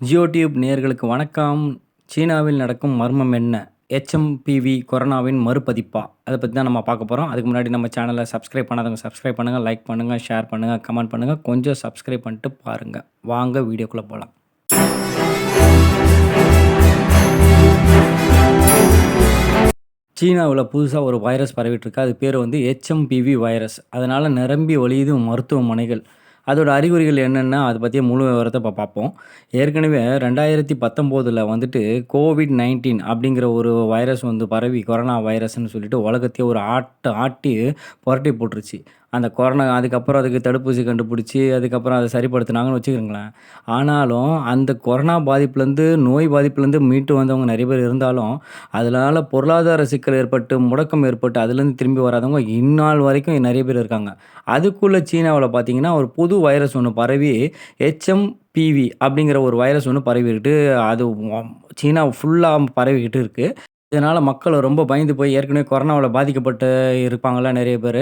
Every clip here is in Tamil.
ஜியோ டியூப் நேயர்களுக்கு வணக்கம். சீனாவில் நடக்கும் மர்மம் என்ன? HMPV கொரோனாவின் மறுபதிப்பா? அத பத்தி தான் நம்ம பார்க்க போறோம். அதுக்கு முன்னாடி நம்ம சேனல சப்ஸ்கிரைப் பண்ணாதவங்க சப்ஸ்கிரைப் பண்ணுங்க, லைக் பண்ணுங்க, ஷேர் பண்ணுங்க, கமெண்ட் பண்ணுங்க. கொஞ்சம் சப்ஸ்கிரைப் பண்ணிட்டு பாருங்க. வாங்க வீடியோக்குள்ள போலாம். சீனாவுல புதுசா ஒரு வைரஸ் பரவிட்டு இருக்கு. அது பேரு வந்து HMPV வைரஸ். அதனால நிரம்பி வழியுது மருத்துவமனைகள். அதோட அறிகுறிகள் என்னென்ன? அத பத்திய முழு விவரத்த இப்ப பார்ப்போம். ஏற்கனவே 2019ல வந்துட்டு கோவிட்-19 அப்படிங்கிற ஒரு வைரஸ் வந்து பரவி கொரோனா வைரஸ்ன்னு சொல்லிட்டு உலகத்தையே ஒரு ஆட்டி புரட்டி போட்டுருச்சு. அந்த கொரோனா அதுக்கப்புறம் அதுக்கு தடுப்பூசி கண்டுபிடிச்சு, அதுக்கப்புறம் அத சரிப்படுத்துனாங்கன்னு வச்சுக்கங்களேன். ஆனாலும் அந்த கொரோனா பாதிப்புலேருந்து, நோய் பாதிப்புலேருந்து மீண்டு வந்தவங்க நெறைய பேர் இருந்தாலும், அதனால பொருளாதார சிக்கல் ஏற்பட்டு, முடக்கம் ஏற்பட்டு, அதுலேருந்து திரும்பி வராதவங்க இந்நாள் வரைக்கும் நெறைய பேர் இருக்காங்க. அதுக்குள்ள சீனாவுல பார்த்தீங்கன்னா, ஒரு புது வைரஸ் ஒண்ணு பரவி HMPV அப்படிங்கிற ஒரு வைரஸ் ஒண்ணு பரவிக்கிட்டு, அது சீனா ஃபுல்லா பரவிக்கிட்டு இருக்கு. இதனால மக்கள் ரொம்ப பயந்து போய் ஏற்கனவே கொரோனாவுல பாதிக்கப்பட்டு இருப்பாங்கல்ல நெறைய பேரு.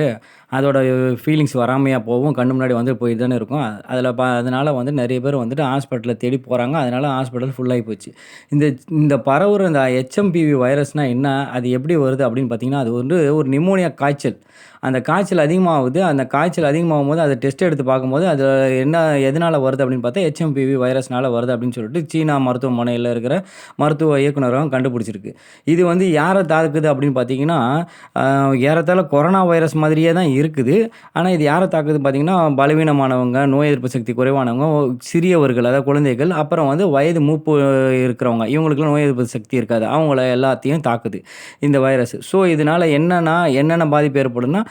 அதோட ஃபீலிங்ஸ் வராமையா போவும். கண்ணு முன்னாடி வந்து போயிட்டு தானே இருக்கும். அதில அதனால வந்து நெறைய பேர் வந்துட்டு ஹாஸ்பிட்டல தேடி போறாங்க. அதனால ஹாஸ்பிட்டல் ஃபுல் ஆயி போச்சு. இந்த இந்த பரவுற இந்த HMPV வைரஸ்னா என்ன? அது எப்படி வருது அப்படின்னு பார்த்தீங்கன்னா, அது வந்து ஒரு நிமோனியா காய்ச்சல். அந்த காய்ச்சல் அதிகமாகுது. அந்த காய்ச்சல் அதிகமாகும்போது அத டெஸ்ட் எடுத்து பார்க்கும்போது, அது என்ன எதனால வருது அப்படின்னு பார்த்தா, HMPV வைரஸ்னால வருது அப்படின்னு சொல்லிட்டு சீனா மருத்துவமனையில இருக்கிற மருத்துவ இயக்குனரகம் கண்டுபிடிச்சிருக்கு. இது வந்து யார தாக்குது அப்படின்னு பார்த்தீங்கன்னா, அ ஏறத்தாழ கொரோனா வைரஸ் மாதிரியே தான் இருக்குது. ஆனா, இது யார தாக்குதுன்னு பார்த்தீங்கன்னா, பலவீனமானவங்க, நோய் எதிர்ப்பு சக்தி குறைவானவங்க, சிறியவர்கள் அதாவது குழந்தைகள், அப்புறம் வந்து வயது மூப்பு இருக்கிறவங்க. இவங்களுக்கெல்லாம் நோய் எதிர்ப்பு சக்தி இருக்காது. அவங்கள எல்லாத்தையும் தாக்குது இந்த வைரஸ். ஸோ, இதனால என்னென்ன பாதிப்பு ஏற்படும்னா,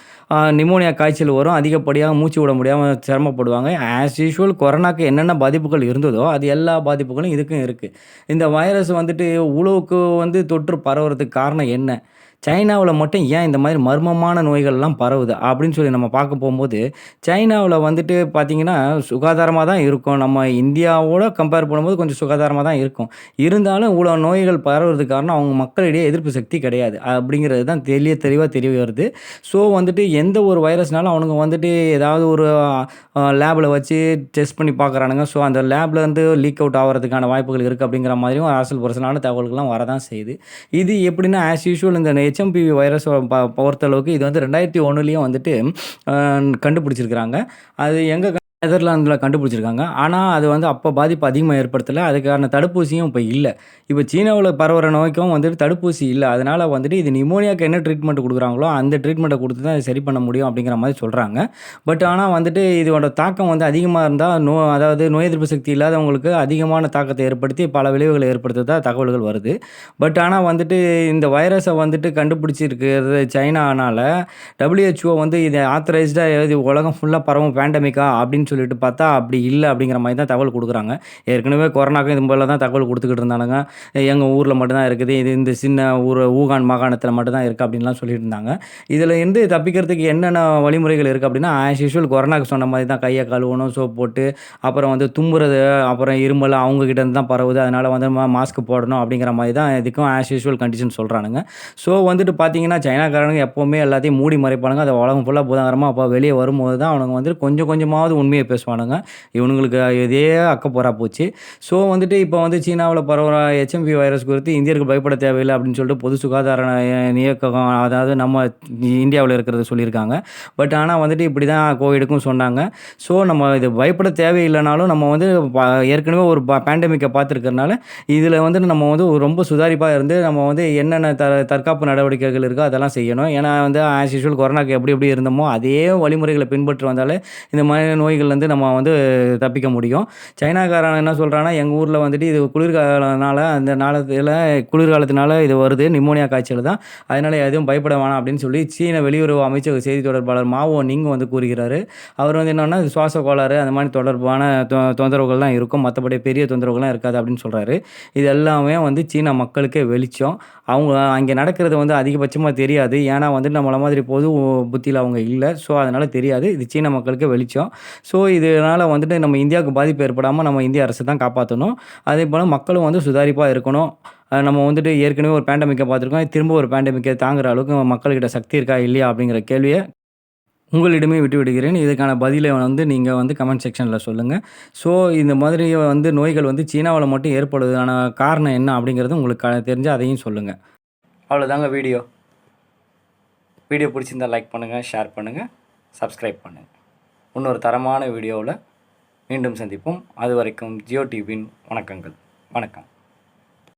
நிமோனியா காய்ச்சல் வரும். அதிகப்படியா மூச்சு விட முடியாம சிரமப்படுவாங்க. ஆஸ் யூசுவல் கொரோனாக்கு என்னென்ன பாதிப்புகள் இருந்ததோ, அது எல்லா பாதிப்புகளும் இதுக்கும் இருக்கு. இந்த வைரஸ் வந்துட்டு இவ்வளவுக்கு வந்து தொற்று பரவுறதுக்கு காரணம் என்ன? சைனாவுல மட்டும் ஏன் இந்த மாதிரி மர்மமான நோய்கள்லாம் பரவுது? அப்படின்னு சொல்லி நம்ம பார்க்க போம்போது, சைனாவுல வந்துட்டு பார்த்தீங்கன்னா, சுகாதாரமா தான் இருக்கும். நம்ம இந்தியாவோட கம்பேர் பண்ணும்போது கொஞ்சம் சுகாதாரமா தான் இருக்கும். இருந்தாலும் இவ்வளோ நோய்கள் பரவுறதுக்கு காரணம் அவங்க மக்களிடையே எதிர்ப்பு சக்தி கிடையாது. அப்படிங்கிறது தான் தெளிவா தெரிய வருது. ஸோ வந்துட்டு எந்த ஒரு வைரஸ்னாலும் அவனுங்க வந்துட்டு ஏதாவது ஒரு லேப்ல வச்சு டெஸ்ட் பண்ணி பார்க்குறானுங்க. ஸோ அந்த லேப்லேருந்து லீக் அவுட் ஆவறதுக்கான வாய்ப்புகள் இருக்கு அப்படிங்கிற மாதிரியும் அரசல் புரசலான தகவல்கள்லாம் வரதான் செய்யுது. இது எப்படின்னா ஆஸ் யூசுவல் இந்த HMPV வைரஸ பொறுத்தளவுக்கு இது வந்து 2001லயும் வந்துட்டு அ கண்டுபிடிச்சிருக்கிறாங்க. அது எங்க நெதர்லாந்தில கண்டுபிடிச்சிருக்காங்க. ஆனா, அது வந்து அப்ப பாதிப்பு அதிகமா ஏற்படுத்தல. அதுக்கான தடுப்பூசியும் இப்ப இல்ல. இப்ப சீனாவுல பரவுற நோய்க்கும் வந்துட்டு தடுப்பூசி இல்ல. அதனால வந்துட்டு இது நிமோனியாக்கு என்ன ட்ரீட்மெண்ட் குடுக்குறாங்களோ, அந்த ட்ரீட்மெண்ட்ட குடுத்து தான் இத சரி பண்ண முடியும் அப்படிங்கிற மாரி சொல்றாங்க. பட் ஆனா வந்துட்டு இதோட தாக்கம் வந்து அதிகமா இருந்தா, அதாவது நோய் எதிர்ப்பு சக்தி இல்லாதவங்களுக்கு அதிகமான தாக்கத்த ஏற்படுத்தி பல விளைவுகள ஏற்படுத்துறதா தகவல்கள் வருது. பட் ஆனா வந்துட்டு இந்த வைரஸ வந்துட்டு கண்டுபிடிச்சிருக்கிறது சைனானால, WHO வந்து இத ஆத்தரைஸ்டா இது உலகம் ஃபுல்லா பரவும் பேண்டமிக்கா அப்படின்னு சொல்லிட்டு பார்த்தா, அப்படி இல்ல அப்படிங்கிற மாரி தான் தகவல் குடுக்குறாங்க. ஏற்கனவே கொரோனாக்கும் இது போல தான் தகவல் குடுத்துக்கிட்டு இருந்தானுங்க. எங்க ஊர்ல மட்டும் தான் இருக்குது. இது இந்த சின்ன ஊர் ஊகான் மாகாணத்தில மட்டும் தான் இருக்கு அப்படின்லாம் சொல்லிட்டு இருந்தாங்க. இதுல இருந்து தப்பிக்கிறதுக்கு என்னென்ன வழிமுறைகள் இருக்கு அப்படின்னா, ஆஸ் யூசுவல் கொரோனாக்கு சொன்ன மாரி தான் கைய கழுவணும், சோப் போட்டு, அப்புறம் வந்து தும்முறது, அப்புறம் இருமல் அவங்க கிட்ட இருந்து தான் பரவுது. அதனால வந்து மாஸ்க் போடணும் அப்படிங்கிற மாரி தான் இதுக்கும் ஆஸ் யூசுவல் கண்டிஷன் சொல்றானுங்க. ஸோ வந்துட்டு பார்த்தீங்கன்னா, சைனாக்காரனுங்க எப்பவுமே எல்லாத்தையும் மூடி மறைப்பானுங்க. அது உலகம் ஃபுல்லா பூதாகரமா அப்ப வெளிய வரும்போது தான் அவனுங்க வந்து கொஞ்சம் கொஞ்சமாவது உண்மைய பேசுவானுங்க. இவனுங்களுக்கு இதே அக்கப்போரா போச்சு. ஸோ வந்துட்டு இப்ப வந்து சீனாவுல பரவுற HMV வைரஸ் குறித்து இந்தியர்கள் பயப்பட தேவையில்ல அப்படின்னு சொல்லிட்டு பொது சுகாதார இயக்ககம் அதாவது நம்ம இந்தியாவுல இருக்கிறத சொல்லியிருக்காங்க. பட் ஆனா வந்துட்டு இப்படி தான் கோவிடுக்கும் சொன்னாங்க. ஸோ நம்ம இது பயப்பட தேவையில்லனாலும் நம்ம வந்து ப ஏற்கனவே ஒரு பேண்டமிக்க பார்த்துருக்கிறனால, இதில வந்துட்டு நம்ம வந்து ரொம்ப சுதாரிப்பா இருந்து நம்ம வந்து என்னென்ன தற்காப்பு நடவடிக்கைகள் இருக்கோ அதெல்லாம் செய்யணும். ஏன்னா வந்து ஆஸ் யூசுவல் கொரோனாக்கு எப்படி எப்படி இருந்தோமோ, அதே வழிமுறைகள பின்பற்றி வந்தாலே இந்த மாதிரி நோய்கள்லேருந்து நம்ம வந்து தப்பிக்க முடியும். சைனாக்காரன் என்ன சொல்றான்னா, எங்க ஊர்ல வந்துட்டு இது குளிர்காலம்னால அந்த குளிர்காலத்தினால இது வருது. நிமோனியா காய்ச்சல் தான். அதனால எதுவும் பயப்பட வேணாம் அப்படின்னு சொல்லி சீன வெளியுறவு அமைச்சக செய்தி தொடர்பாளர் மாவோ நிங் வந்து கூறுகிறாரு. அவர் வந்து என்னன்னா, இது சுவாச கோளாறு அந்த மாரி தொடர்பான தொந்தரவுகள் தான் இருக்கும். மத்தபடி பெரிய தொந்தரவுகள்லாம் இருக்காது அப்படின்னு சொல்றாரு. இது எல்லாமே வந்து சீன மக்களுக்கே வெளிச்சம். அவங்க அங்கே நடக்கிறது வந்து அதிகபட்சமா தெரியாது. ஏன்னா வந்துட்டு நம்மள மாதிரி பொது புத்தியில அவங்க இல்ல. ஸோ அதனால தெரியாது. இது சீன மக்களுக்கு வெளிச்சம். ஸோ இதனால வந்துட்டு நம்ம இந்தியாவுக்கு பாதிப்பு ஏற்படாம நம்ம இந்திய அரசு தான் காப்பாத்தணும். அதேபோல மக்களும் வந்து சுதாரிப்பா இருக்கணும். நம்ம வந்துட்டு ஏற்கனவே ஒரு பேண்டமிக்க பார்த்துருக்கோம். திரும்ப ஒரு பேண்டமிக்க தாங்குற அளவுக்கு மக்கள்கிட்ட சக்தி இருக்கா? இல்லையா? அப்படிங்கிற கேள்விய உங்களிடமே விட்டு விடுகிறேன். இதுக்கான பதிலை வந்து நீங்க வந்து கமெண்ட் செக்ஷன்ல சொல்லுங்க. ஸோ இந்த மாதிரி வந்து நோய்கள் வந்து சீனாவுல மட்டும் ஏற்படுவதற்கான காரணம் என்ன அப்படிங்கிறது உங்களுக்கு தெரிஞ்சா அதையும் சொல்லுங்க. அவ்வளோதாங்க வீடியோ. வீடியோ பிடிச்சிருந்தா லைக் பண்ணுங்கள், ஷேர் பண்ணுங்கள், சப்ஸ்கிரைப் பண்ணுங்கள். இன்னொரு தரமான வீடியோவில் மீண்டும் சந்திப்போம். அதுவரைக்கும் ஜியோ டிவியின் வணக்கங்கள். வணக்கம்.